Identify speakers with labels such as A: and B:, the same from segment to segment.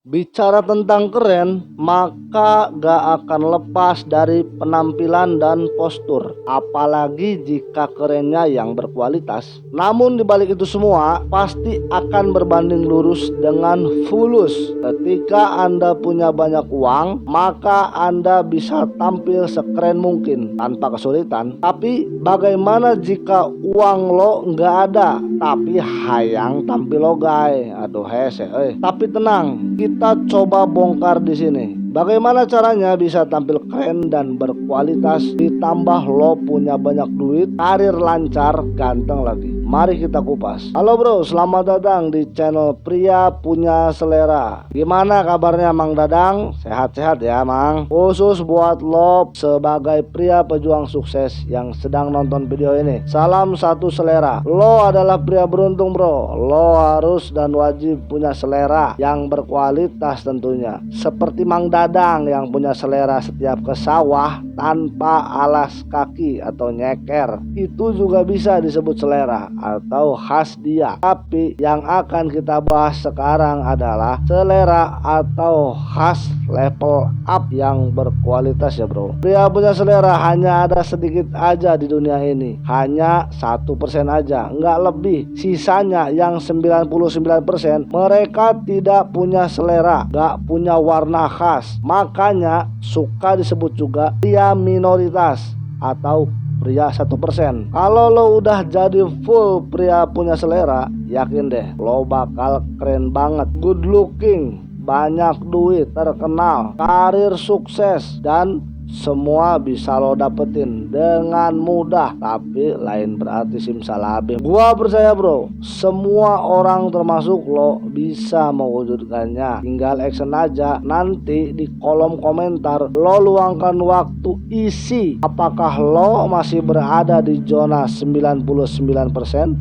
A: Bicara tentang keren, maka gak akan lepas dari penampilan dan postur, apalagi jika kerennya yang berkualitas. Namun dibalik itu semua, pasti akan berbanding lurus dengan fulus. Ketika Anda punya banyak uang, maka Anda bisa tampil sekeren mungkin tanpa kesulitan. Tapi bagaimana jika uang lo nggak ada, tapi hayang tampil logai? Aduh hese, Tapi tenang, kita coba bongkar di sini. Bagaimana caranya bisa tampil keren dan berkualitas, ditambah lo punya banyak duit, karir lancar, ganteng lagi. Mari kita kupas. Halo bro, selamat datang di channel Pria Punya Selera. Gimana kabarnya Mang Dadang? Sehat-sehat ya Mang? Khusus buat lo sebagai pria pejuang sukses yang sedang nonton video ini, salam satu selera. Lo adalah pria beruntung bro. Lo harus dan wajib punya selera yang berkualitas tentunya. Seperti Mang Dadang yang punya selera setiap ke sawah tanpa alas kaki atau nyeker, itu juga bisa disebut selera atau khas dia. Tapi yang akan kita bahas sekarang adalah selera atau khas level up yang berkualitas ya bro. Pria punya selera hanya ada sedikit aja di dunia ini, hanya 1% aja, nggak lebih. Sisanya yang 99% mereka tidak punya selera, nggak punya warna khas. Makanya suka disebut juga pria minoritas atau pria 1%. Kalau lo udah jadi full pria punya selera, yakin deh lo bakal keren banget, good looking, banyak duit, terkenal, karir sukses, dan semua bisa lo dapetin dengan mudah. Tapi lain berarti simsalabim. Gua percaya bro, semua orang termasuk lo bisa mewujudkannya. Tinggal action aja. Nanti di kolom komentar lo luangkan waktu isi apakah lo masih berada di zona 99%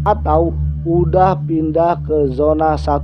A: atau udah pindah ke zona 1%.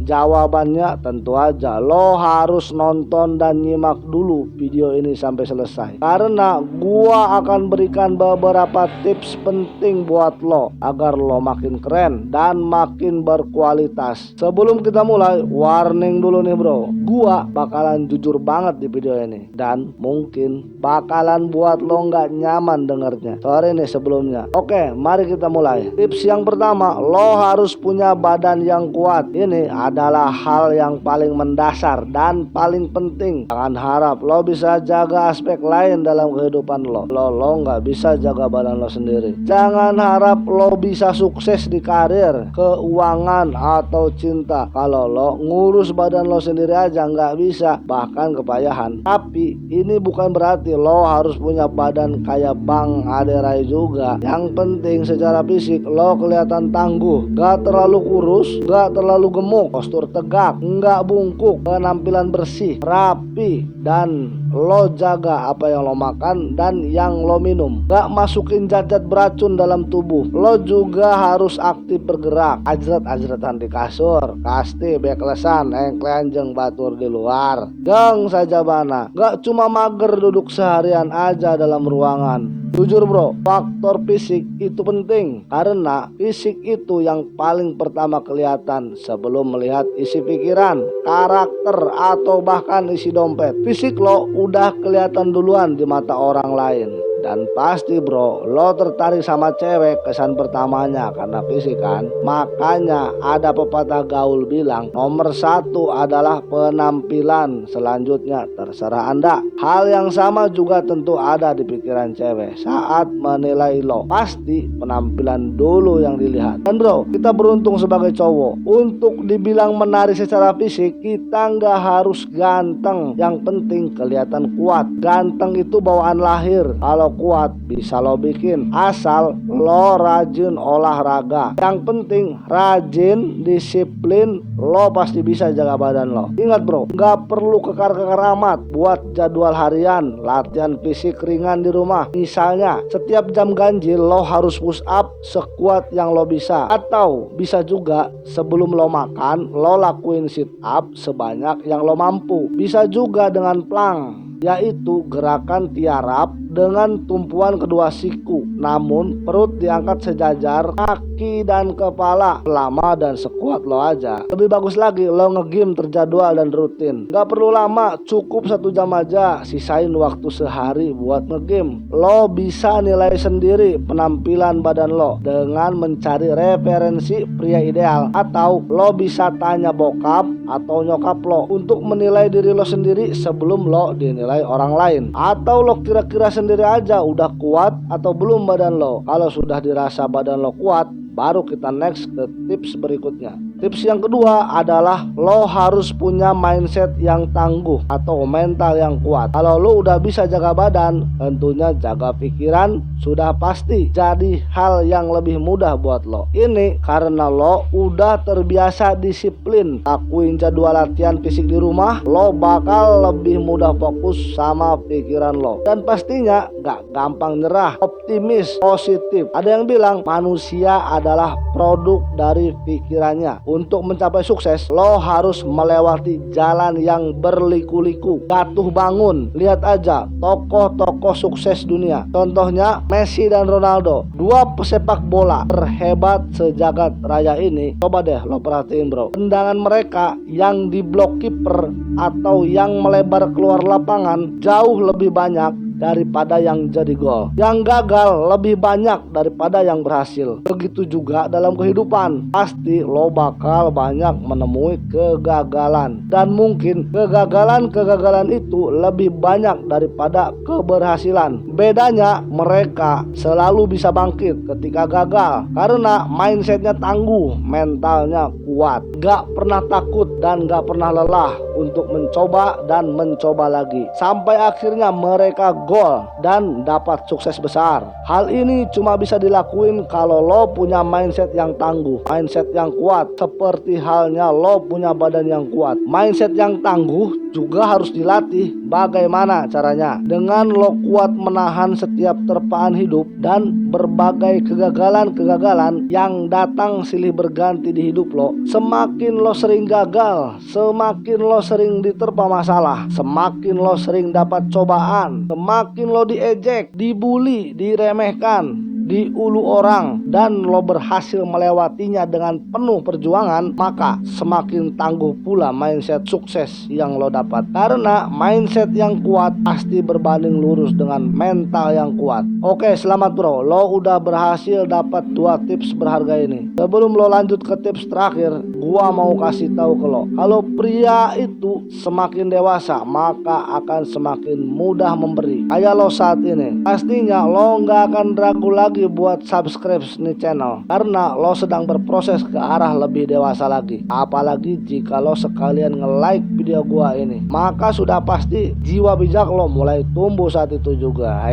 A: Jawabannya tentu aja lo harus nonton dan nyimak dulu video ini sampai selesai, karena gua akan berikan beberapa tips penting buat lo agar lo makin keren dan makin berkualitas. Sebelum kita mulai, warning dulu nih bro, gua bakalan jujur banget di video ini dan mungkin bakalan buat lo nggak nyaman dengernya. Sorry nih sebelumnya. Oke, mari kita mulai. Tips yang pertama, lo harus punya badan yang kuat. Ini adalah hal yang paling mendasar dan paling penting. Jangan harap lo bisa jaga aspek lain dalam kehidupan lo. Lo nggak bisa jaga badan lo sendiri. Jangan harap lo bisa sukses di karir, keuangan, atau cinta kalau lo ngurus badan lo sendiri aja nggak bisa, bahkan kepayahan. Tapi ini bukan berarti lo harus punya badan kayak Bang Ade Rai juga. Yang penting secara fisik lo kelihatan tangguh, gak terlalu kurus, gak terlalu gemuk, postur tegak, gak bungkuk, penampilan bersih, rapi, dan lo jaga apa yang lo makan dan yang lo minum. Gak masukin zat-zat beracun dalam tubuh. Lo juga harus aktif bergerak, ajret-ajretan di kasur, kasti beklesan, engklenjeng batur di luar. Geng saja bana, gak cuma mager duduk seharian aja dalam ruangan. Jujur bro, faktor fisik itu penting karena fisik itu yang paling pertama kelihatan sebelum melihat isi pikiran, karakter, atau bahkan isi dompet. Fisik lo udah kelihatan duluan di mata orang lain. Dan pasti bro, lo tertarik sama cewek kesan pertamanya karena fisik kan. Makanya ada pepatah gaul bilang nomor 1 adalah penampilan, selanjutnya terserah anda. Hal yang sama juga tentu ada di pikiran cewek saat menilai lo. Pasti penampilan dulu yang dilihat. Dan bro, kita beruntung sebagai cowok. Untuk dibilang menarik secara fisik, kita nggak harus ganteng. Yang penting kelihatan kuat. Ganteng itu bawaan lahir. Kalau kuat bisa lo bikin asal lo rajin olahraga. Yang penting rajin, disiplin, lo pasti bisa jaga badan lo. Ingat bro, nggak perlu kekar-kekar amat. Buat jadwal harian, latihan fisik ringan di rumah. Misalnya setiap jam ganjil lo harus push up sekuat yang lo bisa. Atau bisa juga sebelum lo makan lo lakuin sit up sebanyak yang lo mampu. Bisa juga dengan plank, yaitu gerakan tiarap dengan tumpuan kedua siku. Namun perut diangkat sejajar, kaki dan kepala lama dan sekuat lo aja. Lebih bagus lagi lo nge-gym terjadwal dan rutin. Gak perlu lama, cukup 1 jam aja. Sisain waktu sehari buat nge-gym. Lo bisa nilai sendiri penampilan badan lo dengan mencari referensi pria ideal. Atau lo bisa tanya bokap atau nyokap lo untuk menilai diri lo sendiri sebelum lo dinilai orang lain. Atau lo kira-kira sendiri aja udah kuat atau belum badan lo. Kalau sudah dirasa badan lo kuat, baru kita next ke tips berikutnya. Tips yang kedua adalah lo harus punya mindset yang tangguh atau mental yang kuat. Kalau lo udah bisa jaga badan, tentunya jaga pikiran sudah pasti jadi hal yang lebih mudah buat lo. Ini karena lo udah terbiasa disiplin lakuin jadwal latihan fisik di rumah, lo bakal lebih mudah fokus sama pikiran lo. Dan pastinya gak gampang nyerah, optimis, positif. Ada yang bilang manusia adalah produk dari pikirannya. Untuk mencapai sukses, lo harus melewati jalan yang berliku-liku, jatuh bangun. Lihat aja tokoh-tokoh sukses dunia. Contohnya Messi dan Ronaldo, 2 pesepak bola terhebat sejagat raya ini. Coba deh lo perhatiin bro, tendangan mereka yang diblok kiper atau yang melebar keluar lapangan jauh lebih banyak daripada yang jadi gol. Yang gagal lebih banyak daripada yang berhasil. Begitu juga dalam kehidupan, pasti lo bakal banyak menemui kegagalan. Dan mungkin kegagalan itu lebih banyak daripada keberhasilan. Bedanya mereka selalu bisa bangkit ketika gagal karena mindsetnya tangguh, mentalnya kuat, gak pernah takut dan gak pernah lelah untuk mencoba dan mencoba lagi sampai akhirnya mereka gol dan dapat sukses besar. Hal ini cuma bisa dilakuin kalau lo punya mindset yang tangguh, mindset yang kuat, seperti halnya lo punya badan yang kuat. Mindset yang tangguh juga harus dilatih. Bagaimana caranya? Dengan lo kuat menahan setiap terpaan hidup dan berbagai kegagalan-kegagalan yang datang silih berganti di hidup lo. Semakin lo sering gagal, semakin lo sering diterpa masalah, semakin lo sering dapat cobaan, semakin lo diejek, dibully, diremehkan, diulu orang, dan lo berhasil melewatinya dengan penuh perjuangan, maka semakin tangguh pula mindset sukses yang lo dapat. Karena mindset yang kuat pasti berbanding lurus dengan mental yang kuat. Oke, selamat bro, lo udah berhasil dapat 2 tips berharga ini. Sebelum lo lanjut ke tips terakhir, gua mau kasih tahu ke lo, kalau pria itu semakin dewasa maka akan semakin mudah memberi. Kayak lo saat ini, pastinya lo nggak akan ragu lagi buat subscribe nih channel karena lo sedang berproses ke arah lebih dewasa lagi. Apalagi jika lo sekalian nge-like video gua ini, maka sudah pasti jiwa bijak lo mulai tumbuh saat itu juga.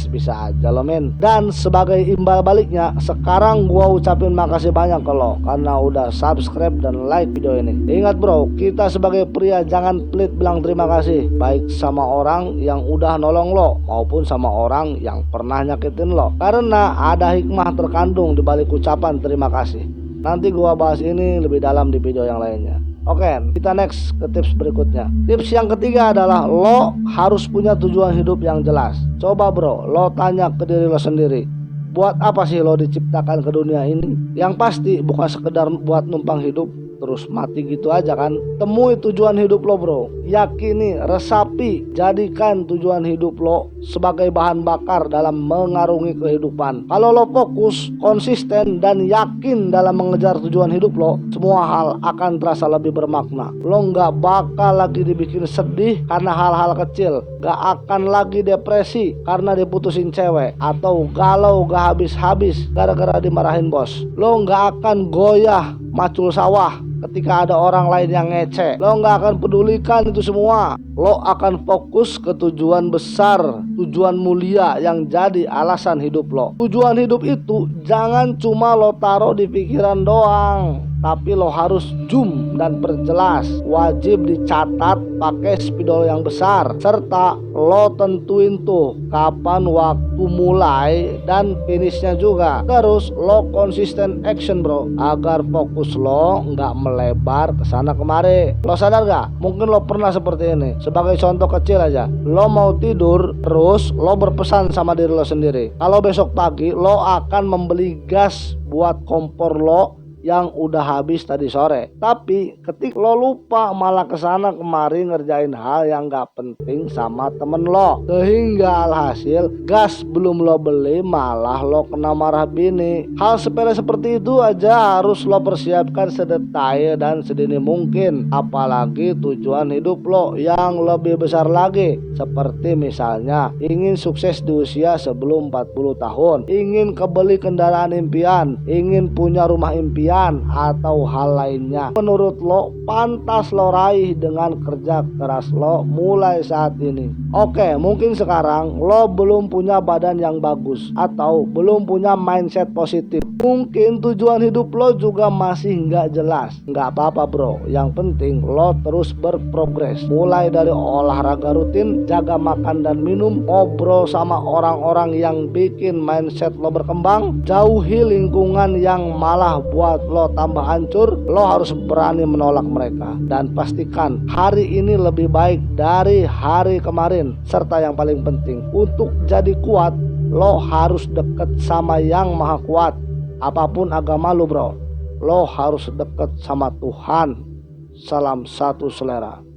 A: Bisa aja lo men. Dan sebagai imbal baliknya, sekarang gua ucapin makasih banyak ke lo karena udah subscribe dan like video ini. Ingat bro, kita sebagai pria jangan pelit bilang terima kasih, baik sama orang yang udah nolong lo maupun sama orang yang pernah nyakitin lo, karena ada hikmah terkandung di balik ucapan terima kasih. Nanti gua bahas ini lebih dalam di video yang lainnya. Oke, kita next ke tips berikutnya. Tips yang ketiga adalah lo harus punya tujuan hidup yang jelas. Coba bro, lo tanya ke diri lo sendiri, buat apa sih lo diciptakan ke dunia ini? Yang pasti bukan sekedar buat numpang hidup terus mati gitu aja kan. Temui tujuan hidup lo bro, yakini, resapi, jadikan tujuan hidup lo sebagai bahan bakar dalam mengarungi kehidupan. Kalau lo fokus, konsisten, dan yakin dalam mengejar tujuan hidup lo, semua hal akan terasa lebih bermakna. Lo nggak bakal lagi dibikin sedih karena hal-hal kecil, gak akan lagi depresi karena diputusin cewek, atau galau gak habis-habis gara-gara dimarahin bos. Lo nggak akan goyah macul sawah ketika ada orang lain yang ngece. Lo gak akan pedulikan itu semua. Lo akan fokus ke tujuan besar, tujuan mulia yang jadi alasan hidup lo. Tujuan hidup itu jangan cuma lo taruh di pikiran doang, tapi lo harus zoom dan perjelas. Wajib dicatat pakai spidol yang besar, serta lo tentuin tuh kapan waktu mulai dan finishnya juga. Terus lo konsisten action bro, agar fokus lo nggak melebar ke sana kemari. Lo sadar gak? Mungkin lo pernah seperti ini. Sebagai contoh kecil aja, lo mau tidur terus Terus lo berpesan sama diri lo sendiri, kalau besok pagi lo akan membeli gas buat kompor lo yang udah habis tadi sore. Tapi ketika lo lupa, malah kesana kemari ngerjain hal yang gak penting sama temen lo, sehingga alhasil gas belum lo beli malah lo kena marah bini. Hal sepele seperti itu aja harus lo persiapkan sedetail dan sedini mungkin. Apalagi tujuan hidup lo yang lebih besar lagi, seperti misalnya ingin sukses di usia sebelum 40 tahun, ingin kebeli kendaraan impian, ingin punya rumah impian, atau hal lainnya. Menurut lo pantas lo raih dengan kerja keras lo mulai saat ini. Oke, mungkin sekarang lo belum punya badan yang bagus atau belum punya mindset positif. Mungkin tujuan hidup lo juga masih nggak jelas. Nggak apa-apa bro, yang penting lo terus berprogres. Mulai dari olahraga rutin, jaga makan dan minum, ngobrol sama orang-orang yang bikin mindset lo berkembang, jauhi lingkungan yang malah buat lo tambah hancur. Lo harus berani menolak mereka dan pastikan hari ini lebih baik dari hari kemarin. Serta yang paling penting, untuk jadi kuat lo harus deket sama yang maha kuat. Apapun agama lo bro, lo harus deket sama Tuhan. Salam satu selera.